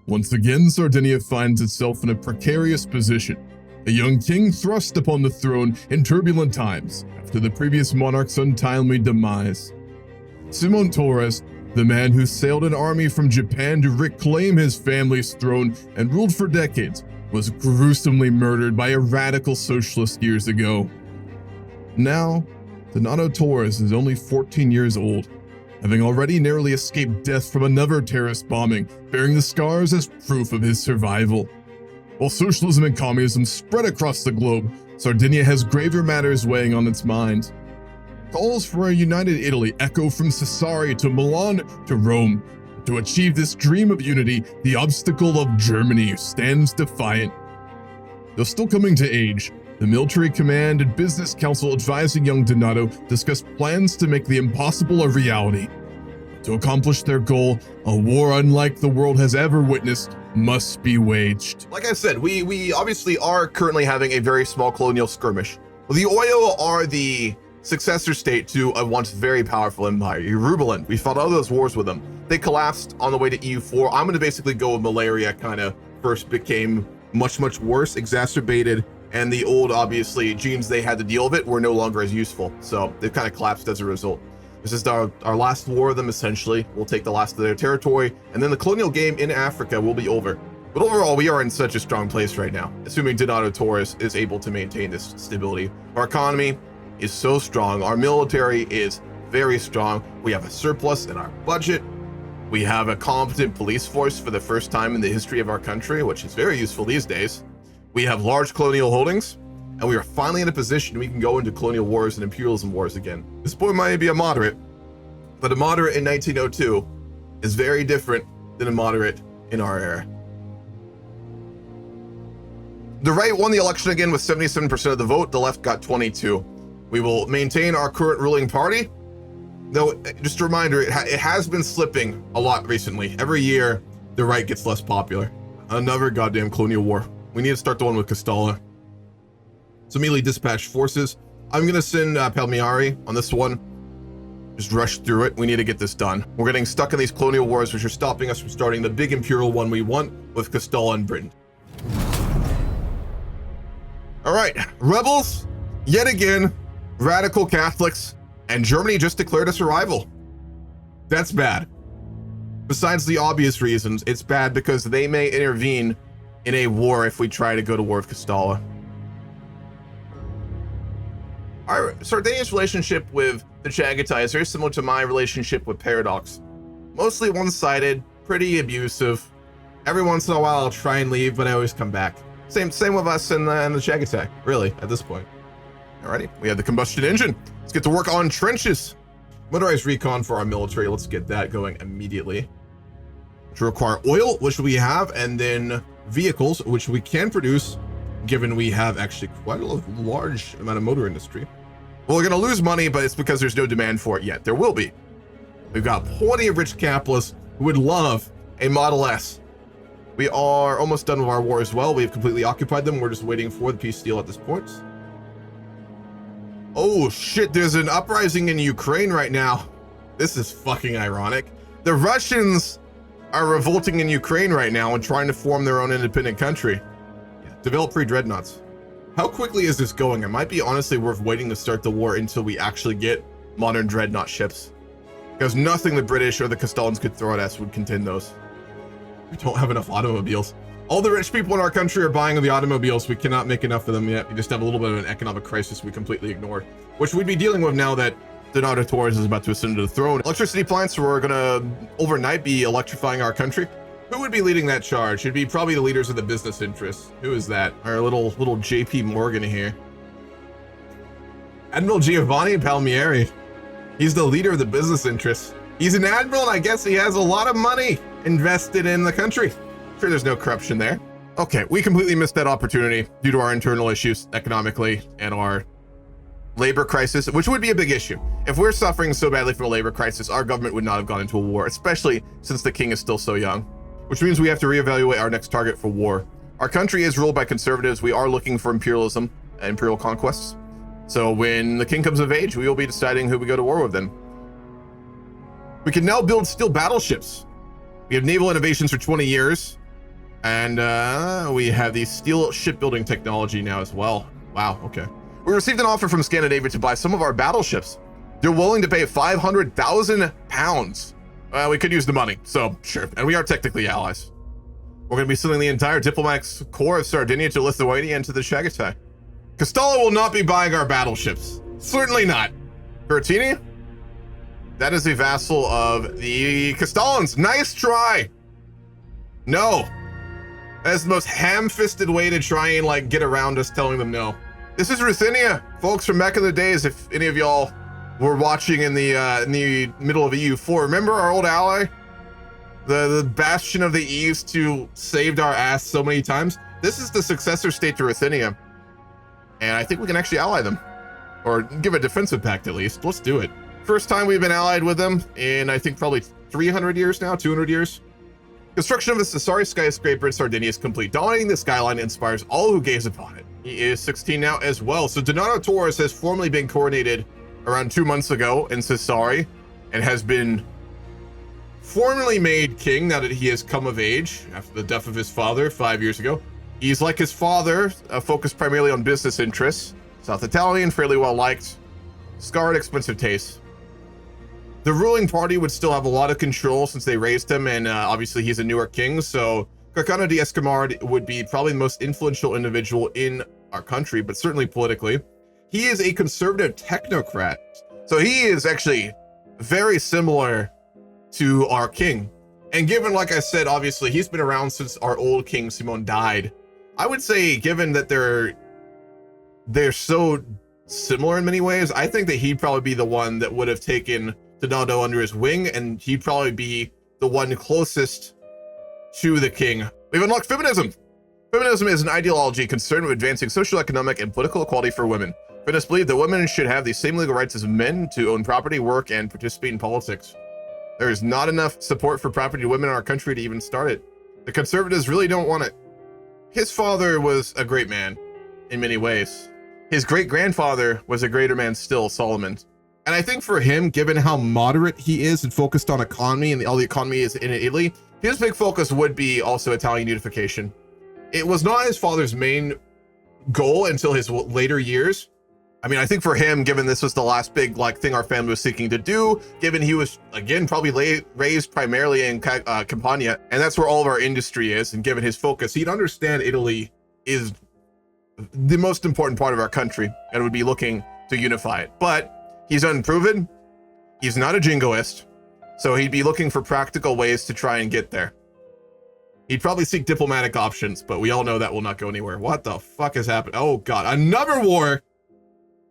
Once again, Sardinia finds itself in a precarious position. A young king thrust upon the throne in turbulent times after the previous monarch's untimely demise. Simon Torres, the man who sailed an army from Japan to reclaim his family's throne and ruled for decades, was gruesomely murdered by a radical socialist years ago. Now, Donato Torres is only 14 years old, having already narrowly escaped death from another terrorist bombing, bearing the scars as proof of his survival. While socialism and communism spread across the globe, Sardinia has graver matters weighing on its mind. Calls for a united Italy echo from Sassari to Milan to Rome. To achieve this dream of unity, the obstacle of Germany stands defiant. Though still coming to age, the military command and business council advising young Donato discuss plans to make the impossible a reality. To accomplish their goal, a war unlike the world has ever witnessed must be waged. Like I said, we obviously are currently having a very small colonial skirmish. The Oyo are the successor state to a once very powerful empire, Yorubaland. We fought all those wars with them. They collapsed on the way to EU4. I'm going to basically go with malaria kind of first became much worse, exacerbated, and the old, obviously, genes they had to deal with it were no longer as useful. So they've kind of collapsed as a result. This is our last war of them, essentially. We'll take the last of their territory, and then the colonial game in Africa will be over. But overall, we are in such a strong place right now, assuming Donato Torres is able to maintain this stability. Our economy is so strong. Our military is very strong. We have a surplus in our budget. We have a competent police force for the first time in the history of our country, which is very useful these days. We have large colonial holdings, and we are finally in a position we can go into colonial wars and imperialism wars again. This boy might be a moderate, but a moderate in 1902 is very different than a moderate in our era. The right won the election again with 77% of the vote. The left got 22. We will maintain our current ruling party, though just a reminder, it has been slipping a lot recently. Every year, the right gets less popular. Another goddamn colonial war. We need to start the one with Castalla. So immediately dispatch forces. I'm going to send Palmieri on this one. Just rush through it. We need to get this done. We're getting stuck in these colonial wars, which are stopping us from starting the big imperial one we want with Castalla and Britain. All right, rebels, yet again, radical Catholics, and Germany just declared us a rival. That's bad. Besides the obvious reasons, it's bad because they may intervene in a war if we try to go to war with Castalla. Our Sardinia's relationship with the Chagatai is very similar to my relationship with Paradox. Mostly one-sided, pretty abusive. Every once in a while I'll try and leave, but I always come back. Same with us and the Chagatai, really, at this point. Alrighty, we have the combustion engine. Let's get to work on trenches. Motorized recon for our military. Let's get that going immediately. To require oil, which we have, and then vehicles, which we can produce, given we have actually quite a large amount of motor industry. Well, we're going to lose money, but it's because there's no demand for it yet. There will be. We've got plenty of rich capitalists who would love a Model S. We are almost done with our war as well. We've completely occupied them. We're just waiting for the peace deal at this point. Oh shit, there's an uprising in Ukraine right now. This is fucking ironic. The Russians are revolting in Ukraine right now and trying to form their own independent country. Develop free dreadnoughts. How quickly is this going? It might be honestly worth waiting to start the war until we actually get modern dreadnought ships. Because nothing the British or the Castallans could throw at us would contend those. We don't have enough automobiles. All the rich people in our country are buying the automobiles. We cannot make enough of them yet. We just have a little bit of an economic crisis we completely ignored, which we'd be dealing with now that Donato Torres is about to ascend to the throne. Electricity plants, we're gonna overnight be electrifying our country. Who would be leading that charge? It'd be probably the leaders of the business interests. Who is that? Our little JP Morgan here. Admiral Giovanni Palmieri. He's the leader of the business interests. He's an admiral, and I guess he has a lot of money invested in the country. Sure, there's no corruption there. Okay, we completely missed that opportunity due to our internal issues economically and our labor crisis, which would be a big issue. If we're suffering so badly from a labor crisis, our government would not have gone into a war, especially since the king is still so young, which means we have to reevaluate our next target for war. Our country is ruled by conservatives. We are looking for imperialism and imperial conquests. So when the king comes of age, we will be deciding who we go to war with then. We can now build steel battleships. We have naval innovations for 20 years. And we have the steel shipbuilding technology now as well. Wow, okay. We received an offer from Scandinavia to buy some of our battleships. They're willing to pay 500,000 pounds. We could use the money, so sure. And we are technically allies. We're going to be sending the entire diplomatic corps of Sardinia to Lithuania and to the Chagatai. Castalla will not be buying our battleships. Certainly not. Bertini? That is a vassal of the Castallans. Nice try. No. That is the most ham-fisted way to try and like get around us telling them no. This is Ruthenia, folks from back in the days. If any of y'all were watching in the middle of EU4, remember our old ally, the bastion of the East who saved our ass so many times? This is the successor state to Ruthenia, and I think we can actually ally them, or give a defensive pact at least. Let's do it. First time we've been allied with them in I think probably 300 years now, 200 years. Construction of the Sassari skyscraper in Sardinia is complete. Dominating the skyline inspires all who gaze upon it. He is 16 now as well. So Donato Torres has formally been coronated around 2 months ago in Sassari and has been formally made king now that he has come of age after the death of his father 5 years ago. He's like his father, focused primarily on business interests. South Italian, fairly well liked, scarred, expensive taste. The ruling party would still have a lot of control since they raised him, and obviously he's a newer king, so Carcano de Escamard would be probably the most influential individual in our country, but certainly politically. He is a conservative technocrat, so he is actually very similar to our king. And given, like I said, obviously he's been around since our old king Simon died, I would say, given that they're so similar in many ways, I think that he'd probably be the one that would have taken Donato under his wing, and he'd probably be the one closest to the king. We've unlocked feminism. Feminism is an ideology concerned with advancing social, economic, and political equality for women. Feminists believe that women should have the same legal rights as men to own property, work, and participate in politics. There is not enough support for property to women in our country to even start it. The conservatives really don't want it. His father was a great man in many ways. His great-grandfather was a greater man still, Solomon. And I think for him, given how moderate he is and focused on economy, and all the economy is in Italy, his big focus would be also Italian unification. It was not his father's main goal until his later years. I mean, I think for him, given this was the last big thing our family was seeking to do, given he was, again, probably raised primarily in Campania, and that's where all of our industry is, and given his focus, he'd understand Italy is the most important part of our country and would be looking to unify it. But he's unproven, he's not a jingoist, so he'd be looking for practical ways to try and get there. He'd probably seek diplomatic options, but we all know that will not go anywhere. What the fuck has happened? Oh god, another war!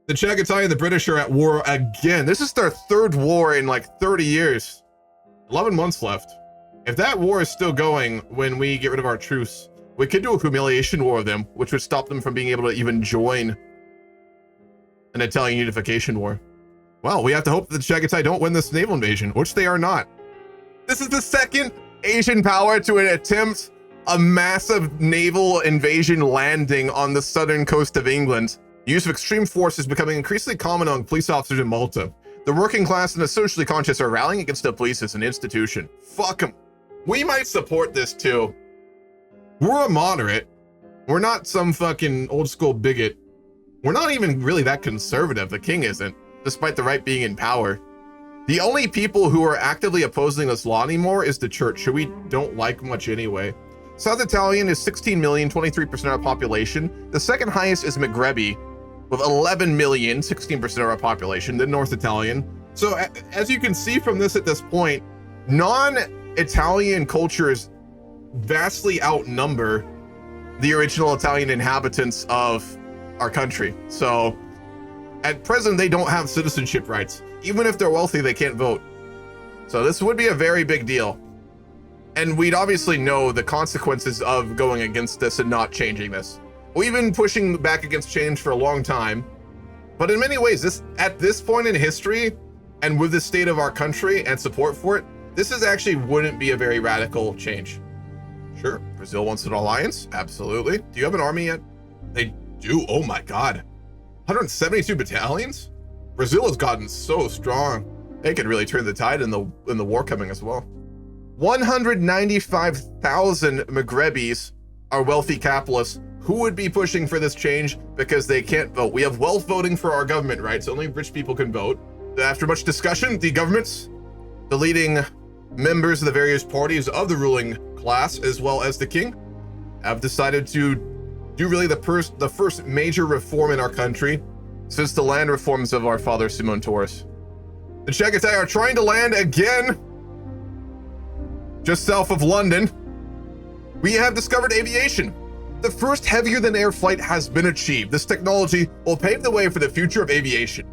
The Chagatai and the British are at war again. This is their third war in like 30 years. 11 months left. If that war is still going when we get rid of our truce, we could do a humiliation war with them, which would stop them from being able to even join an Italian unification war. Well, we have to hope that the Chagatai don't win this naval invasion, which they are not. This is the second Asian power to attempt a massive naval invasion landing on the southern coast of England. The use of extreme force is becoming increasingly common among police officers in Malta. The working class and the socially conscious are rallying against the police as an institution. Fuck them. We might support this too. We're a moderate. We're not some fucking old school bigot. We're not even really that conservative. The king isn't, despite the right being in power. The only people who are actively opposing this law anymore is the church, who we don't like much anyway. South Italian is 16 million, 23% of our population. The second highest is Maghreb, with 11 million, 16% of our population, then North Italian. So as you can see from this at this point, non-Italian cultures vastly outnumber the original Italian inhabitants of our country. So at present, they don't have citizenship rights. Even if they're wealthy, they can't vote. So this would be a very big deal. And we'd obviously know the consequences of going against this and not changing this. We've been pushing back against change for a long time, but in many ways, at this point in history, and with the state of our country and support for it, this actually wouldn't be a very radical change. Sure, Brazil wants an alliance, absolutely. Do you have an army yet? They do, oh my god. 172 battalions? Brazil has gotten so strong. They could really turn the tide in the war coming as well. 195,000 Maghrebis are wealthy capitalists who would be pushing for this change because they can't vote. We have wealth voting for our government rights. Only rich people can vote. After much discussion, the governments, the leading members of the various parties of the ruling class, as well as the king, have decided to do really the first major reform in our country since the land reforms of our father Simon Torres. The Chagatai are trying to land again just south of London. We have discovered aviation. The first heavier-than-air flight has been achieved. This technology will pave the way for the future of aviation.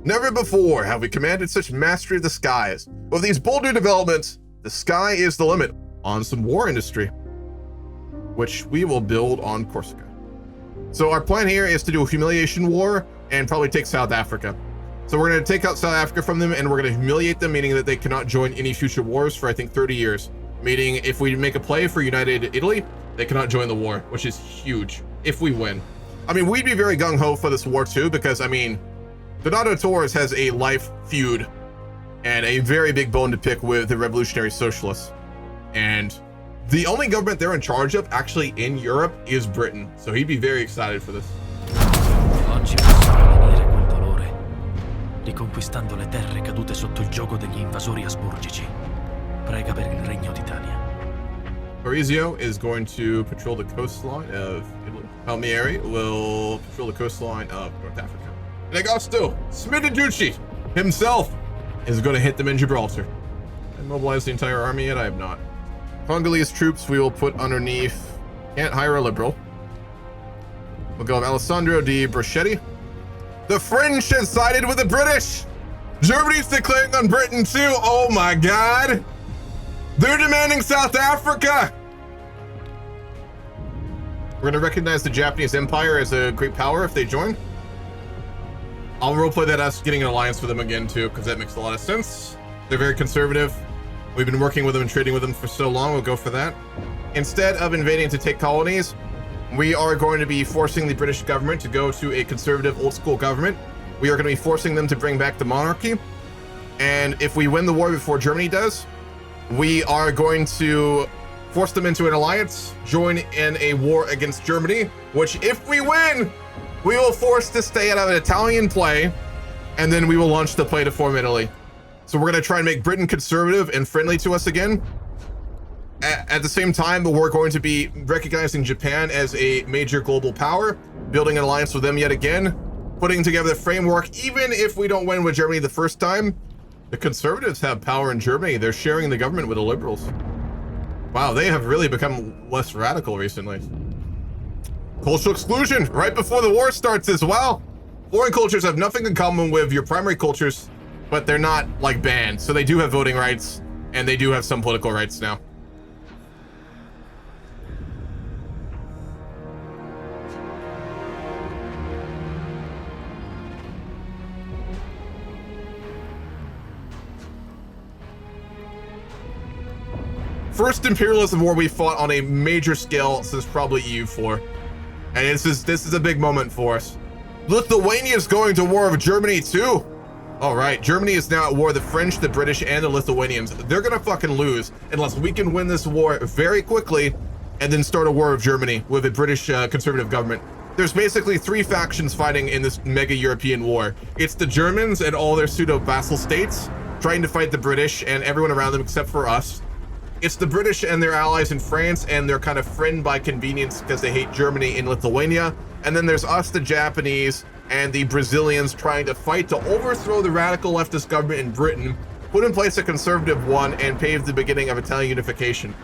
Never before have we commanded such mastery of the skies. With these bold new developments, the sky is the limit on some war industry, which we will build on Corsica. So our plan here is to do a humiliation war and probably take South Africa. So we're going to take out South Africa from them, and we're going to humiliate them, meaning that they cannot join any future wars for, I think, 30 years. Meaning if we make a play for United Italy, they cannot join the war, which is huge if we win. I mean, we'd be very gung-ho for this war too, because, I mean, Donato Torres has a life feud and a very big bone to pick with the revolutionary socialists. And the only government they're in charge of, actually in Europe, is Britain. So he'd be very excited for this. Oggi possiamo lenire quel dolore, riconquistando le terre cadute sotto il gioco degli invasori asburgici. Prega per il Regno d'Italia. Maurizio is going to patrol the coastline of Italy. Palmieri will patrol the coastline of North Africa. And Agosto Smidaducci himself is going to hit them in Gibraltar. And mobilize the entire army yet? I have not. Congolese troops we will put underneath. Can't hire a liberal. We'll go with Alessandro di Brachetti. The French has sided with the British. Germany's declaring on Britain too. Oh my God. They're demanding South Africa. We're going to recognize the Japanese Empire as a great power if they join. I'll roleplay that us getting an alliance with them again too, because that makes a lot of sense. They're very conservative. We've been working with them and trading with them for so long. We'll go for that. Instead of invading to take colonies, we are going to be forcing the British government to go to a conservative old school government. We are going to be forcing them to bring back the monarchy. And if we win the war before Germany does, we are going to force them into an alliance, join in a war against Germany, which if we win, we will force to stay out of an Italian play, and then we will launch the play to form Italy. So we're going to try and make Britain conservative and friendly to us again. At the same time, we're going to be recognizing Japan as a major global power, building an alliance with them yet again, putting together the framework. Even if we don't win with Germany the first time, the conservatives have power in Germany. They're sharing the government with the liberals. Wow, they have really become less radical recently. Cultural exclusion right before the war starts as well. Foreign cultures have nothing in common with your primary cultures, but they're not like banned. So they do have voting rights, and they do have some political rights now. First imperialism war we fought on a major scale since probably EU4. And this is a big moment for us. Lithuania is going to war with Germany too. All right, Germany is now at war with the French, the British, and the Lithuanians. They're gonna fucking lose unless we can win this war very quickly and then start a war with Germany with a British conservative government. There's basically three factions fighting in this mega European war. It's the Germans and all their pseudo-vassal states trying to fight the British and everyone around them except for us. It's the British and their allies in France and their kind of friend by convenience because they hate Germany in Lithuania. And then there's us, the Japanese, and the Brazilians trying to fight to overthrow the radical leftist government in Britain, put in place a conservative one, and pave the beginning of Italian unification.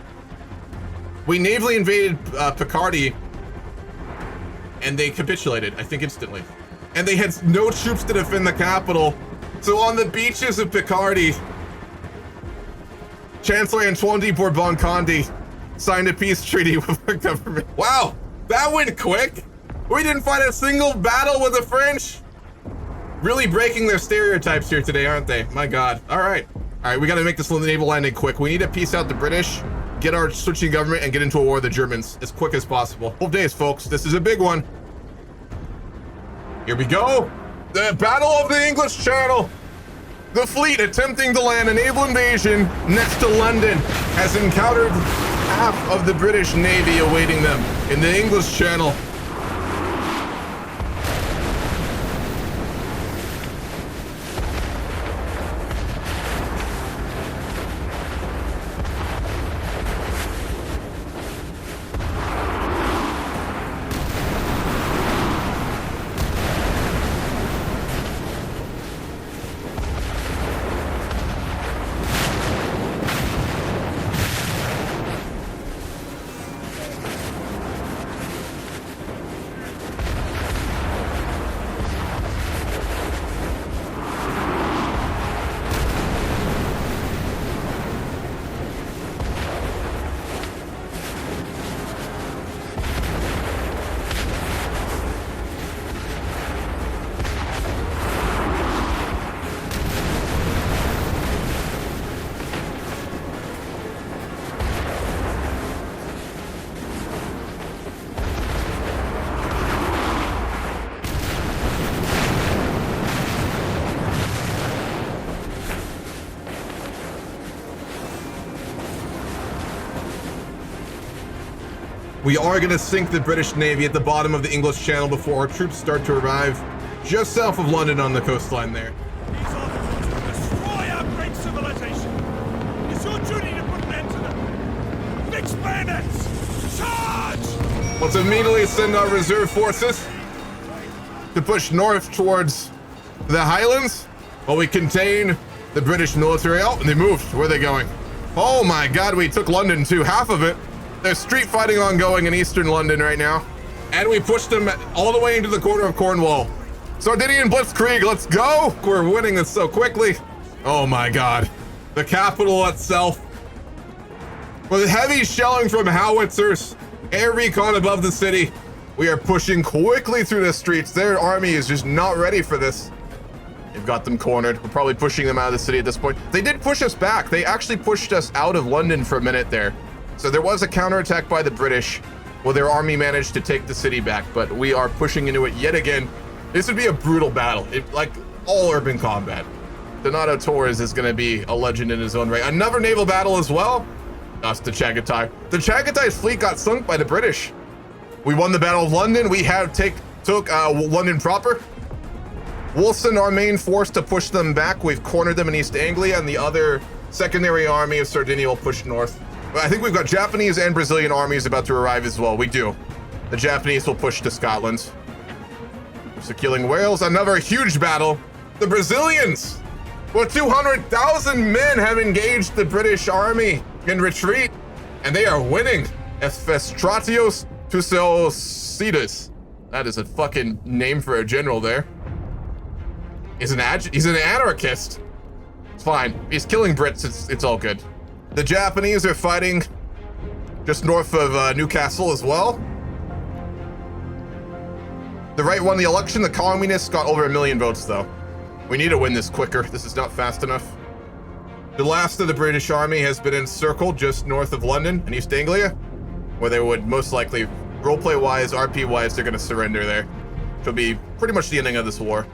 We navally invaded Picardy, and they capitulated, I think instantly. And they had no troops to defend the capital. So on the beaches of Picardy, Chancellor Antoine de Bourbon-Condé signed a peace treaty with our government. Wow, that went quick. We didn't fight a single battle with the French. Really breaking their stereotypes here today, aren't they? My God. All right, we got to make this naval landing quick. We need to peace out the British, get our switching government, and get into a war with the Germans as quick as possible. 12 days, folks. This is a big one. Here we go. The Battle of the English Channel. The fleet attempting to land a naval invasion next to London has encountered half of the British Navy awaiting them in the English Channel. We are going to sink the British Navy at the bottom of the English Channel before our troops start to arrive just south of London on the coastline there. These officers will destroy our great civilization. It's your duty to put an end to them. Fix bayonets! Charge! Let's immediately send our reserve forces to push north towards the Highlands while we contain the British military. Oh, and they moved. Where are they going? Oh my god, we took London too, half of it. There's street fighting ongoing in eastern London right now. And we pushed them all the way into the corner of Cornwall. Sardinian Blitzkrieg, let's go! We're winning this so quickly. Oh my god. The capital itself. With heavy shelling from howitzers, air recon above the city, we are pushing quickly through the streets. Their army is just not ready for this. They've got them cornered. We're probably pushing them out of the city at this point. They did push us back. They actually pushed us out of London for a minute there. So there was a counterattack by the British. Well, their army managed to take the city back, but we are pushing into it yet again. This would be a brutal battle, like all urban combat. Donato Torres is going to be a legend in his own right. Another naval battle as well. That's the Chagatai. The Chagatai's fleet got sunk by the British. We won the Battle of London. We have took London proper. We'll send our main force to push them back. We've cornered them in East Anglia, and the other secondary army of Sardinia will push north. I think we've got Japanese and Brazilian armies about to arrive as well. We do. The Japanese will push to Scotland. So killing Wales, another huge battle. The Brazilians, with 200,000 men, have engaged the British army in retreat, and they are winning. Ephesistratios Tucelcidas. That is a fucking name for a general there. He's an anarchist. It's fine. He's killing Brits. It's all good. The Japanese are fighting just north of Newcastle as well. The right won the election. The communists got over 1 million votes, though. We need to win this quicker. This is not fast enough. The last of the British army has been encircled just north of London in East Anglia, where they would most likely, roleplay-wise, RP-wise, they're going to surrender there. It'll be pretty much the ending of this war.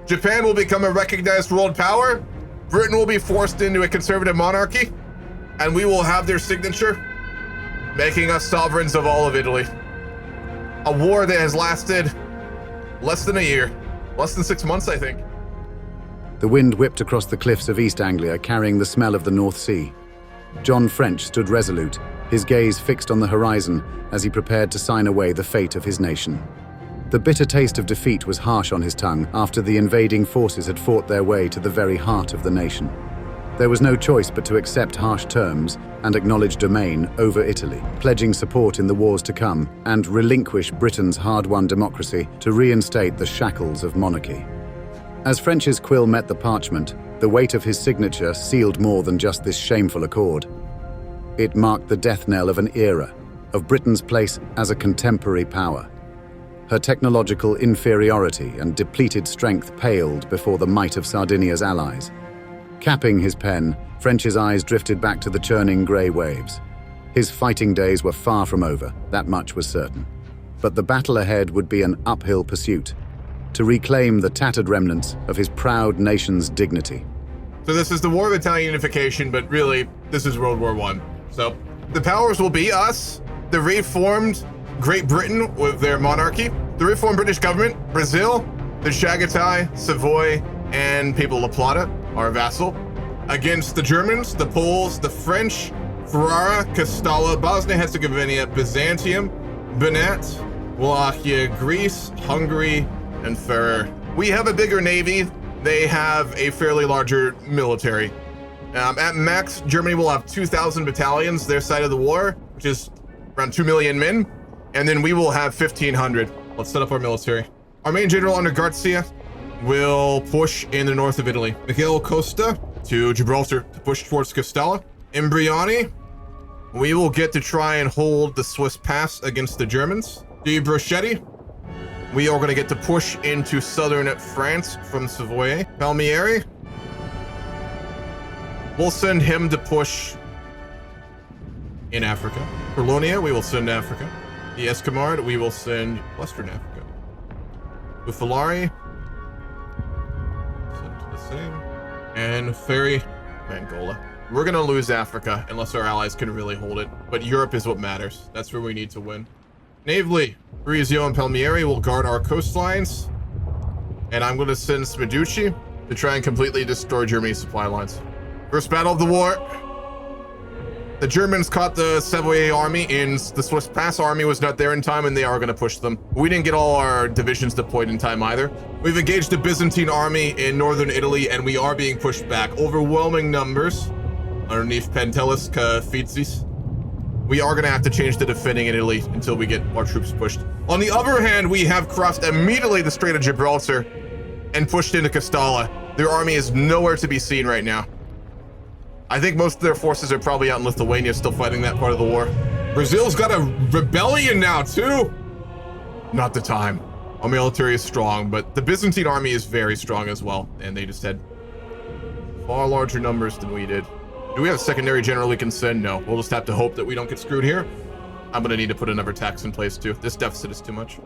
Japan will become a recognized world power. Britain will be forced into a conservative monarchy. And we will have their signature, making us sovereigns of all of Italy. A war that has lasted less than a year. Less than 6 months, I think. The wind whipped across the cliffs of East Anglia, carrying the smell of the North Sea. John French stood resolute, his gaze fixed on the horizon as he prepared to sign away the fate of his nation. The bitter taste of defeat was harsh on his tongue after the invading forces had fought their way to the very heart of the nation. There was no choice but to accept harsh terms and acknowledge domain over Italy, pledging support in the wars to come and relinquish Britain's hard-won democracy to reinstate the shackles of monarchy. As French's quill met the parchment, the weight of his signature sealed more than just this shameful accord. It marked the death knell of an era, of Britain's place as a contemporary power. Her technological inferiority and depleted strength paled before the might of Sardinia's allies. Capping his pen, French's eyes drifted back to the churning grey waves. His fighting days were far from over, that much was certain. But the battle ahead would be an uphill pursuit, to reclaim the tattered remnants of his proud nation's dignity. So this is the War of Italian Unification, but really, this is World War I. So the powers will be us, the reformed Great Britain with their monarchy, the reformed British government, Brazil, the Chagatai, Savoy, and People of La Plata, our vassal, against the Germans, the Poles, the French, Ferrara, Castalla, Bosnia-Herzegovina, Byzantium, Banat, Wallachia, Greece, Hungary, and Ferrer. We have a bigger navy. They have a fairly larger military. At max, Germany will have 2,000 battalions, their side of the war, which is around 2 million men. And then we will have 1,500. Let's set up our military. Our main general under Garcia will push in the north of Italy. Miguel Costa to Gibraltar to push towards Castalla. Imbriani, we will get to try and hold the Swiss pass against the Germans. Di Brochetti, we are going to get to push into southern France from Savoy. Palmieri, we'll send him to push in Africa. Polonia, we will send to Africa. The Escamard, we will send Western Africa. Bufalari, send to the same. And Ferry, Angola. We're going to lose Africa unless our allies can really hold it. But Europe is what matters. That's where we need to win. Navally, Rizzio and Palmieri will guard our coastlines. And I'm going to send Smeducci to try and completely destroy Germany's supply lines. First battle of the war. The Germans caught the Savoy army in the Swiss Pass. Army was not there in time, and they are going to push them. We didn't get all our divisions deployed in time either. We've engaged the Byzantine army in northern Italy, and we are being pushed back. Overwhelming numbers underneath Pantelis Cafizis. We are going to have to change the defending in Italy until we get our troops pushed. On the other hand, we have crossed immediately the Strait of Gibraltar and pushed into Castalla. Their army is nowhere to be seen right now. I think most of their forces are probably out in Lithuania still fighting that part of the war. Brazil's got a rebellion now too. Not the time. Our military is strong, but the Byzantine army is very strong as well. And they just had far larger numbers than we did. Do we have a secondary general we can send? No. We'll just have to hope that we don't get screwed here. I'm going to need to put another tax in place too. This deficit is too much.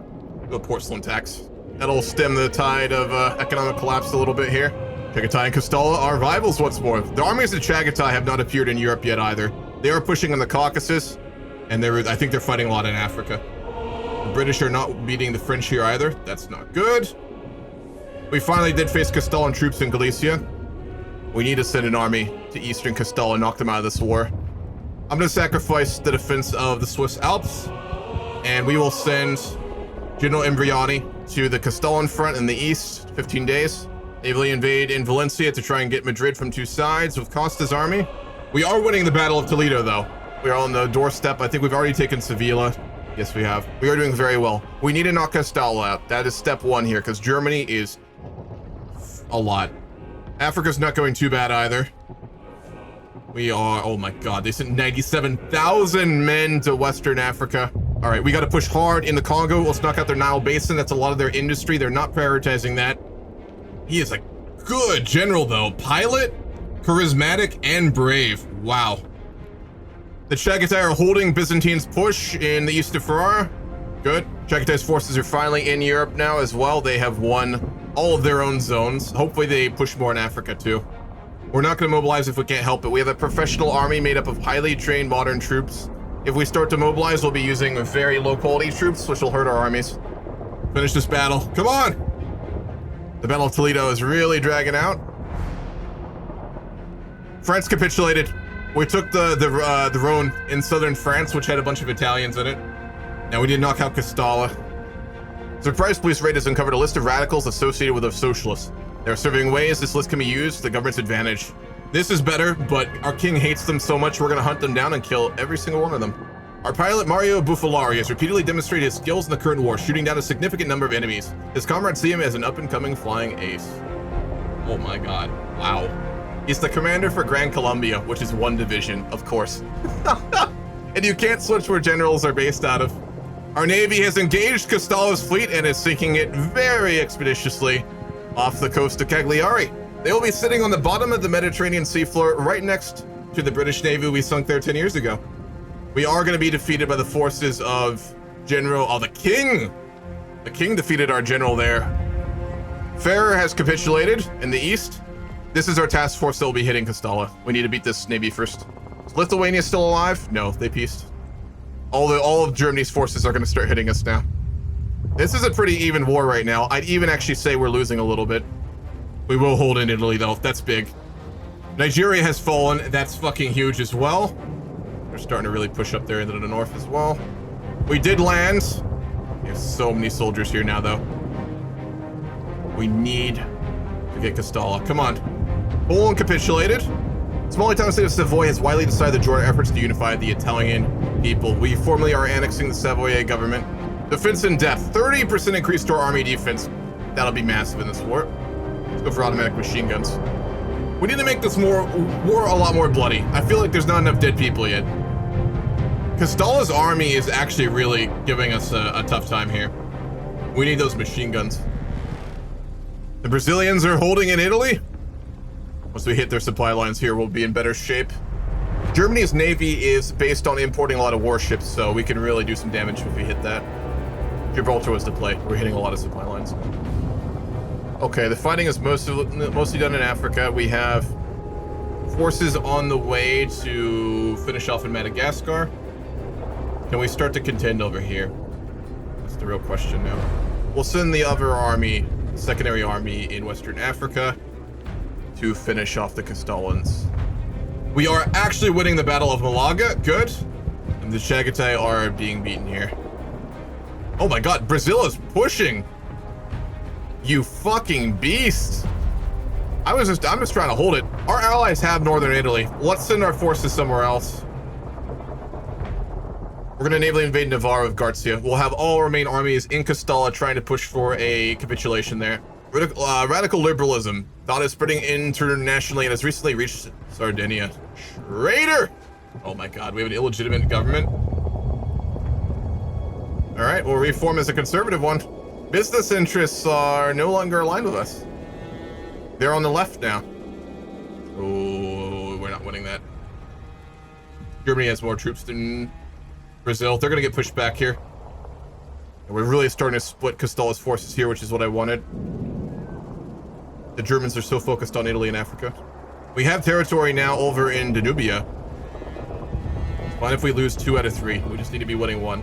Do a porcelain tax. That'll stem the tide of economic collapse a little bit here. Chagatai and Castalla are rivals once more. The armies of Chagatai have not appeared in Europe yet either. They are pushing on the Caucasus, and I think they're fighting a lot in Africa. The British are not beating the French here either. That's not good. We finally did face Castellan troops in Galicia. We need to send an army to eastern Castalla and knock them out of this war. I'm going to sacrifice the defense of the Swiss Alps, and we will send General Imbriani to the Castellan front in the east, 15 days. Navally invade in Valencia to try and get Madrid from two sides with Costa's army. We are winning the Battle of Toledo, though. We are on the doorstep. I think we've already taken Sevilla. Yes, we have. We are doing very well. We need to knock Castalla out. That is step one here, because Germany is a lot. Africa's not going too bad either. We are, oh my god, they sent 97,000 men to Western Africa. All right, we got to push hard in the Congo. Let's knock out their Nile Basin. That's a lot of their industry. They're not prioritizing that. He is a good general, though. Pilot, charismatic, and brave. Wow. The Chagatai are holding Byzantine's push in the east of Ferrara. Good. Chagatai's forces are finally in Europe now as well. They have won all of their own zones. Hopefully they push more in Africa, too. We're not going to mobilize if we can't help it. We have a professional army made up of highly trained modern troops. If we start to mobilize, we'll be using very low-quality troops, which will hurt our armies. Finish this battle. Come on! The Battle of Toledo is really dragging out. France capitulated. We took the Rhone in southern France, which had a bunch of Italians in it. Now we need to knock out Castalla. Surprise police raid has uncovered a list of radicals associated with the socialists. There are serving ways this list can be used to the government's advantage. This is better, but our king hates them so much we're going to hunt them down and kill every single one of them. Our pilot, Mario Bufalari, has repeatedly demonstrated his skills in the current war, shooting down a significant number of enemies. His comrades see him as an up-and-coming flying ace. Oh my god. Wow. He's the commander for Gran Colombia, which is one division, of course. And you can't switch where generals are based out of. Our navy has engaged Castalla's fleet and is sinking it very expeditiously off the coast of Cagliari. They will be sitting on the bottom of the Mediterranean seafloor right next to the British Navy we sunk there 10 years ago. We are going to be defeated by the forces of the king. The king defeated our general there. Ferrer has capitulated in the east. This is our task force that will be hitting Kastala. We need to beat this navy first. Is Lithuania still alive? No, they peaced. All of Germany's forces are going to start hitting us now. This is a pretty even war right now. I'd even actually say we're losing a little bit. We will hold in Italy though. That's big. Nigeria has fallen. That's fucking huge as well. We're starting to really push up there into the north as well. We did land. There's so many soldiers here now though. We need to get Kastala. Come on. Poland capitulated. Small Italian state of Savoy has widely decided to join efforts to unify the Italian people. We formally are annexing the Savoy government. Defense in depth. 30% increase to our army defense. That'll be massive in this war. Let's go for automatic machine guns. We need to make this war a lot more bloody. I feel like there's not enough dead people yet. Kastala's army is actually really giving us a tough time here. We need those machine guns. The Brazilians are holding in Italy. Once we hit their supply lines here, we'll be in better shape. Germany's navy is based on importing a lot of warships, so we can really do some damage if we hit that. Gibraltar was the play. We're hitting a lot of supply lines. Okay, the fighting is mostly done in Africa. We have forces on the way to finish off in Madagascar. Can we start to contend over here? That's the real question now. We'll send the other army, secondary army in Western Africa, to finish off the Kastalans. We are actually winning the Battle of Malaga. Good. And the Chagatai are being beaten here. Oh my god, Brazil is pushing. You fucking beast. I'm just trying to hold it. Our allies have northern Italy. Let's send our forces somewhere else. We're gonna navally invade Navarre with Garcia. We'll have all our main armies in Castalla trying to push for a capitulation there. Radical liberalism. Thought is spreading internationally and has recently reached Sardinia. Traitor! Oh my god, we have an illegitimate government. Alright, we'll reform as a conservative one. Business interests are no longer aligned with us. They're on the left now. Oh, we're not winning that. Germany has more troops than Brazil. They're gonna get pushed back here. And we're really starting to split Castala's forces here, which is what I wanted. The Germans are so focused on Italy and Africa. We have territory now over in Danubia. It's fine if we lose 2 out of 3. We just need to be winning 1.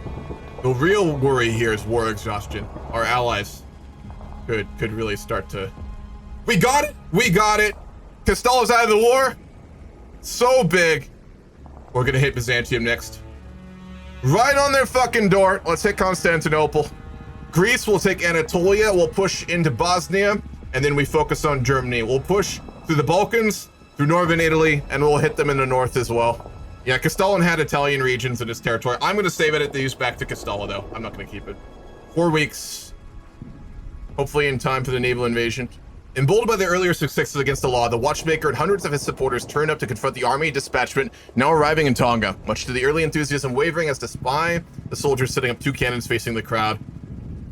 The real worry here is war exhaustion. Our allies could really start to... We got it! We got it! Castala's out of the war! So big! We're gonna hit Byzantium next. Right on their fucking door. Let's hit Constantinople. Greece will take Anatolia. We'll push into Bosnia. And then we focus on Germany. We'll push through the Balkans, through northern Italy, and we'll hit them in the north as well. Yeah, Castellan had Italian regions in his territory. I'm going to save it at these back to Castalla, though. I'm not going to keep it. 4 weeks. Hopefully in time for the naval invasion. Emboldened by the earlier successes against the law, the Watchmaker and hundreds of his supporters turned up to confront the army detachment now arriving in Tonga. Much to the early enthusiasm wavering as to spy, the soldiers setting up 2 cannons facing the crowd.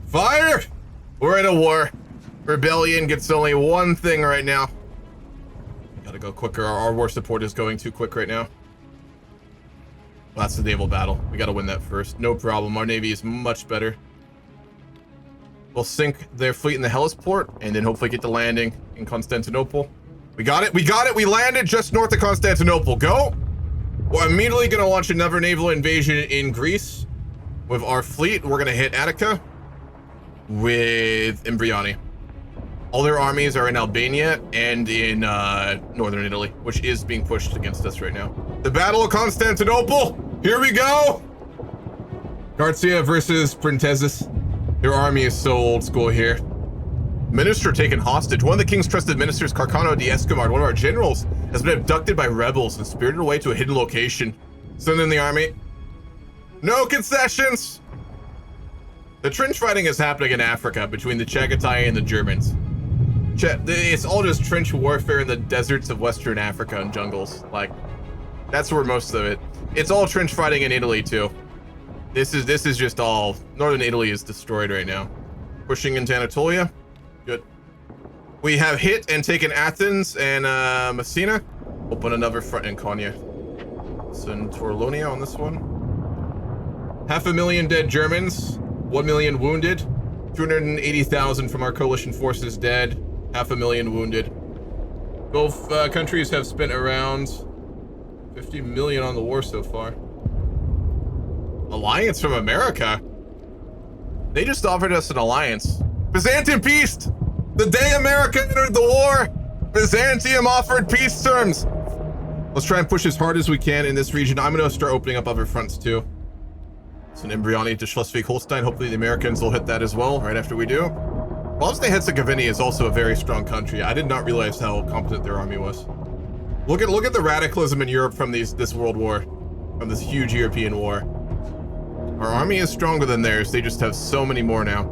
Fire! We're in a war. Rebellion gets only one thing right now. Gotta go quicker. Our war support is going too quick right now. Well, that's the naval battle. We gotta win that first. No problem. Our navy is much better. We'll sink their fleet in the Hellesport and then hopefully get the landing in Constantinople. We got it. We got it. We landed just north of Constantinople. Go. We're immediately gonna launch another naval invasion in Greece with our fleet. We're gonna hit Attica with Imbriani. All their armies are in Albania and in northern Italy, which is being pushed against us right now. The Battle of Constantinople! Here we go! Garcia versus Printezis. Their army is so old school here. Minister taken hostage. One of the king's trusted ministers, Carcano de Escamard, one of our generals, has been abducted by rebels and spirited away to a hidden location. Send in the army. No concessions! The trench fighting is happening in Africa between the Chagatai and the Germans. It's all just trench warfare in the deserts of Western Africa and jungles. Like, that's where most of it. It's all trench fighting in Italy too. This is just all. Northern Italy is destroyed right now. Pushing into Anatolia. Good. We have hit and taken Athens and Messina. Open another front in Konya. Send Torlonia on this one. 500,000 dead Germans. 1 million wounded. 280,000 from our coalition forces dead. 500,000 wounded. Both countries have spent around 50 million on the war so far. Alliance from America? They just offered us an alliance. Byzantium peace! The day America entered the war, Byzantium offered peace terms. Let's try and push as hard as we can in this region. I'm gonna start opening up other fronts too. It's an Embryoni to Schleswig-Holstein. Hopefully the Americans will hit that as well right after we do. Bosnia-Herzegovina is also a very strong country. I did not realize how competent their army was. Look at the radicalism in Europe from this world war, from this huge European war. Our army is stronger than theirs. They just have so many more now.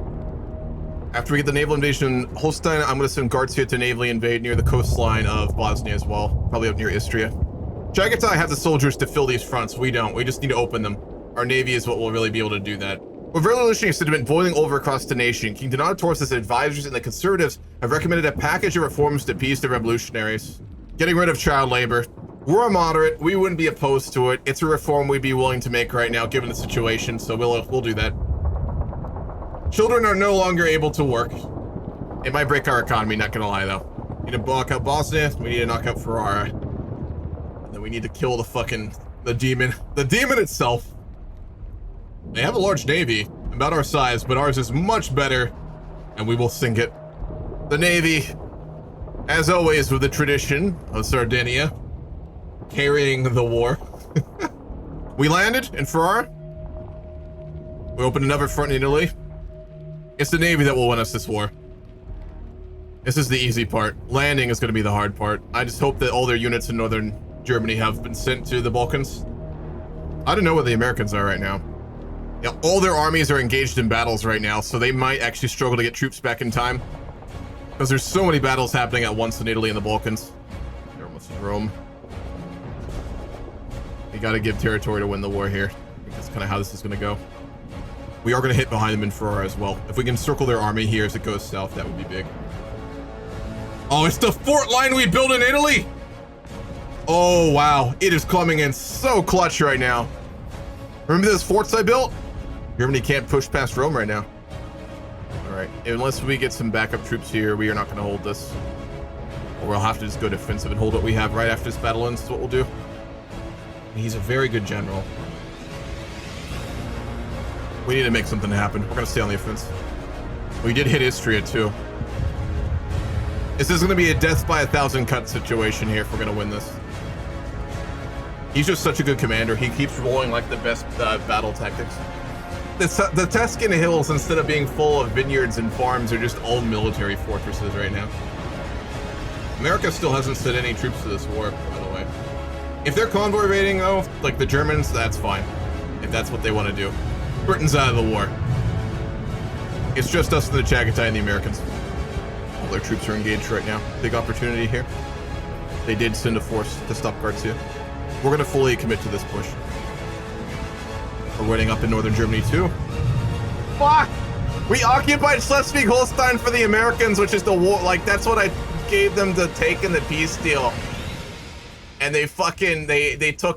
After we get the naval invasion in Holstein, I'm going to send guards here to navally invade near the coastline of Bosnia as well, probably up near Istria. Chagatai have the soldiers to fill these fronts. We don't. We just need to open them. Our navy is what will really be able to do that. With revolutionary sentiment boiling over across the nation, King Donato Torres' advisors and the conservatives have recommended a package of reforms to appease the revolutionaries. Getting rid of child labor. We're a moderate. We wouldn't be opposed to it. It's a reform we'd be willing to make right now, given the situation. So we'll do that. Children are no longer able to work. It might break our economy. Not gonna lie though. We need to knock out Bosnia. We need to knock out Ferrara. And then we need to kill the demon itself. They have a large navy, about our size, but ours is much better, and we will sink it. The navy, as always, with the tradition of Sardinia, carrying the war. We landed in Ferrara. We opened another front in Italy. It's the navy that will win us this war. This is the easy part. Landing is going to be the hard part. I just hope that all their units in northern Germany have been sent to the Balkans. I don't know where the Americans are right now. Yeah, all their armies are engaged in battles right now, so they might actually struggle to get troops back in time. Because there's so many battles happening at once in Italy and the Balkans. They're almost in Rome. You gotta give territory to win the war here. I think that's kind of how this is gonna go. We are gonna hit behind them in Ferrara as well. If we can circle their army here as it goes south, that would be big. Oh, it's the fort line we built in Italy! Oh, wow. It is coming in so clutch right now. Remember those forts I built? Germany can't push past Rome right now. All right, unless we get some backup troops here, we are not going to hold this. Or we'll have to just go defensive and hold what we have right after this battle ends is what we'll do. He's a very good general. We need to make something happen. We're going to stay on the offense. We did hit Istria too. This is going to be a death by 1,000 cut situation here if we're going to win this. He's just such a good commander. He keeps rolling like the best battle tactics. The Tuscan Hills, instead of being full of vineyards and farms, are just all military fortresses right now. America still hasn't sent any troops to this war, by the way. If they're convoy raiding, though, like the Germans, that's fine. If that's what they want to do. Britain's out of the war. It's just us and the Chagatai and the Americans. All their troops are engaged right now. Big opportunity here. They did send a force to stop Garcia. We're going to fully commit to this push. We're waiting up in northern Germany too. Fuck! We occupied Schleswig-Holstein for the Americans, which is the war. Like, that's what I gave them to take in the peace deal. And they took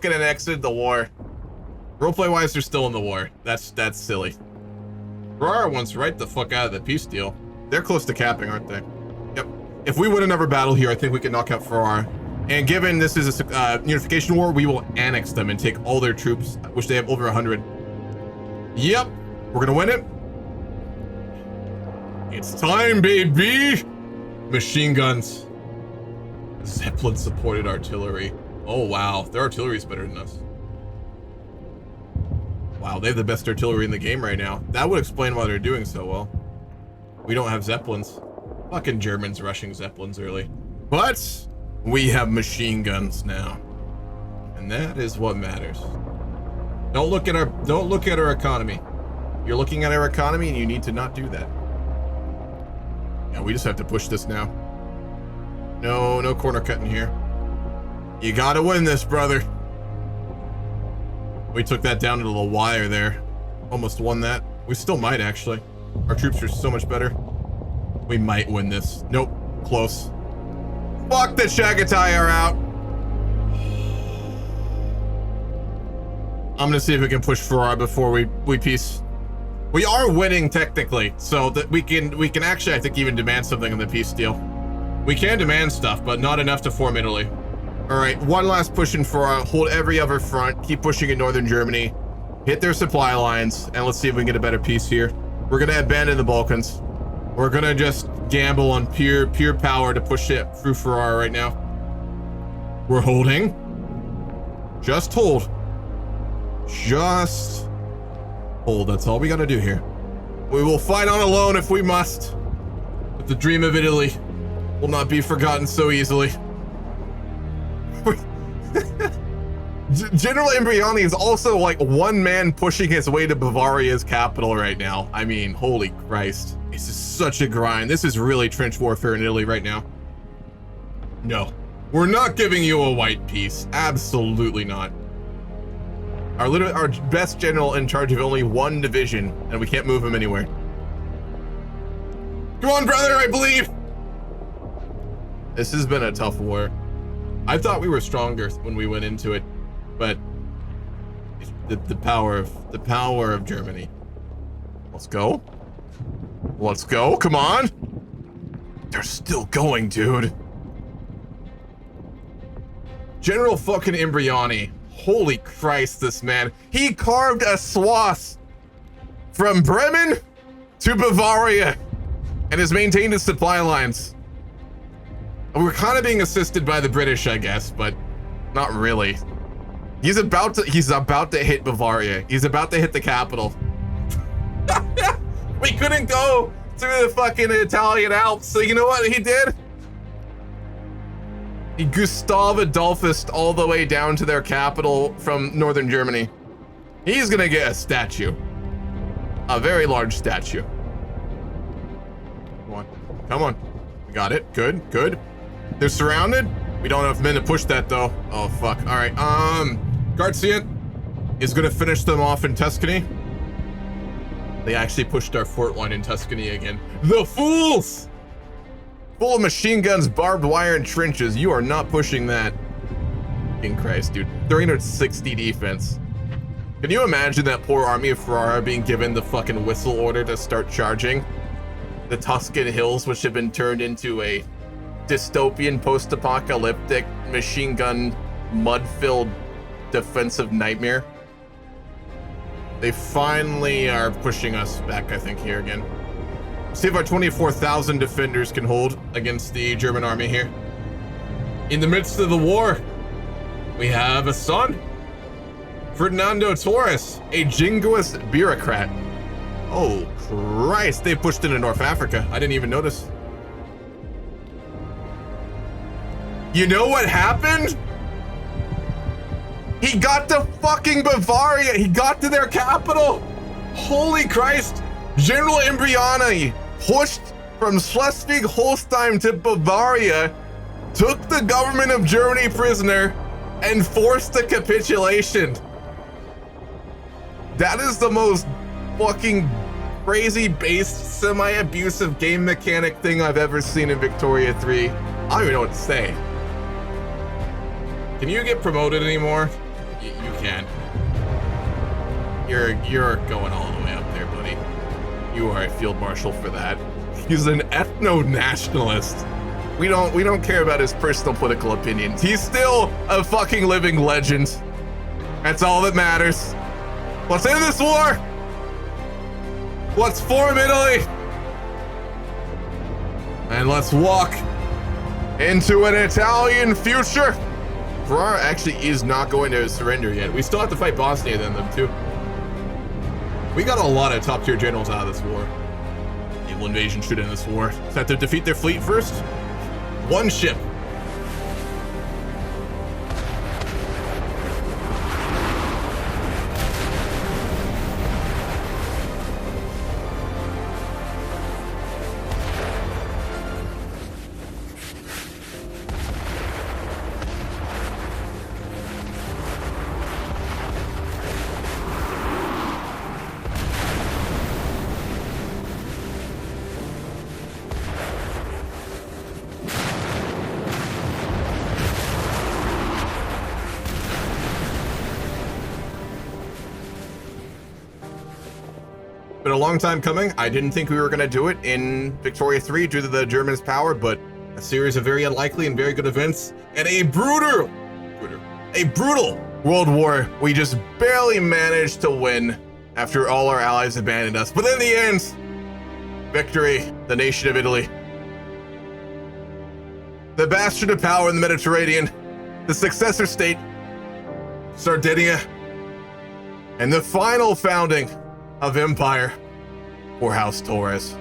it and exited the war. Roleplay-wise, they're still in the war. That's silly. Ferrara wants right the fuck out of the peace deal. They're close to capping, aren't they? Yep. If we win another battle here, I think we can knock out Ferrara. And given this is a unification war, we will annex them and take all their troops, which they have over 100. Yep, we're gonna win it. It's time, baby! Machine guns. Zeppelin supported artillery. Oh wow, their artillery is better than us. Wow, they have the best artillery in the game right now. That would explain why they're doing so well. We don't have Zeppelins. Fucking Germans rushing Zeppelins early. But we have machine guns now. And that is what matters. Don't look at our economy. You're looking at our economy and you need to not do that. Yeah, we just have to push this now. No corner cutting here. You gotta win this, brother. We took that down to the wire there. Almost won that. We still might, actually. Our troops are so much better. We might win this. Nope. Close. Fuck, the Chagatai are out. I'm gonna see if we can push Ferrara before we peace. We are winning technically, so that we can actually, I think, even demand something in the peace deal. We can demand stuff, but not enough to form Italy. All right, one last push in for hold every other front. Keep pushing in northern Germany. Hit their supply lines, and let's see if we can get a better peace here. We're gonna abandon the Balkans. We're gonna just gamble on pure power to push it through Ferrara right now. We're holding. Just hold. Just hold. That's all we gotta do here. We will fight on alone if we must. But the dream of Italy will not be forgotten so easily. General Imbriani is also like one man pushing his way to Bavaria's capital right now. I mean, holy Christ. This is such a grind. This is really trench warfare in Italy right now. No, we're not giving you a white peace. Absolutely not. Our best general in charge of only one division, and we can't move him anywhere. Come on, brother, I believe. This has been a tough war. I thought we were stronger when we went into it, but the power of Germany. Let's go. Let's go. Come on. They're still going, dude. General fucking Imbriani. Holy Christ, this man. He carved a swath from Bremen to Bavaria and has maintained his supply lines. We're kind of being assisted by the British, I guess, but not really. He's about to hit Bavaria. He's about to hit the capital. We couldn't go through the fucking Italian Alps, so you know what he did? He Gustav Adolphused all the way down to their capital from northern Germany. He's gonna get a statue. A very large statue. Come on. Come on. We got it. Good, good. They're surrounded. We don't have men to push that though. Oh fuck. All right. Garcian is gonna finish them off in Tuscany. They actually pushed our fort line in Tuscany again. The fools! Full of machine guns, barbed wire, and trenches. You are not pushing that. Fucking Christ, dude. 360 defense. Can you imagine that poor army of Ferrara being given the fucking whistle order to start charging the Tuscan hills, which have been turned into a dystopian, post-apocalyptic, machine gun, mud-filled defensive nightmare? They finally are pushing us back, I think, here again. See if our 24,000 defenders can hold against the German army here. In the midst of the war, we have a son, Ferdinando Torres, a jingoist bureaucrat. Oh Christ, they pushed into North Africa. I didn't even notice. You know what happened? He got to fucking Bavaria. He got to their capital. Holy Christ. General Imbriani pushed from Schleswig-Holstein to Bavaria, took the government of Germany prisoner, and forced a capitulation. That is the most fucking crazy-based, semi-abusive game mechanic thing I've ever seen in Victoria 3. I don't even know what to say. Can you get promoted anymore? You can. You're going all the way up there, buddy. You are a field marshal for that. He's an ethno-nationalist. We don't care about his personal political opinions. He's still a fucking living legend. That's all that matters. Let's end this war. Let's form Italy. And let's walk into an Italian future. Ferrara actually is not going to surrender yet. We still have to fight Bosnia then, them too. We got a lot of top tier generals out of this war. Naval invasion should end this war. So have to defeat their fleet first. One ship. Been a long time coming. I didn't think we were going to do it in Victoria 3 due to the Germans' power, but a series of very unlikely and very good events, and a brutal world war we just barely managed to win after all our allies abandoned us. But in the end, victory, the nation of Italy, the bastion of power in the Mediterranean, the successor state, Sardinia, and the final founding of empire for House Torres.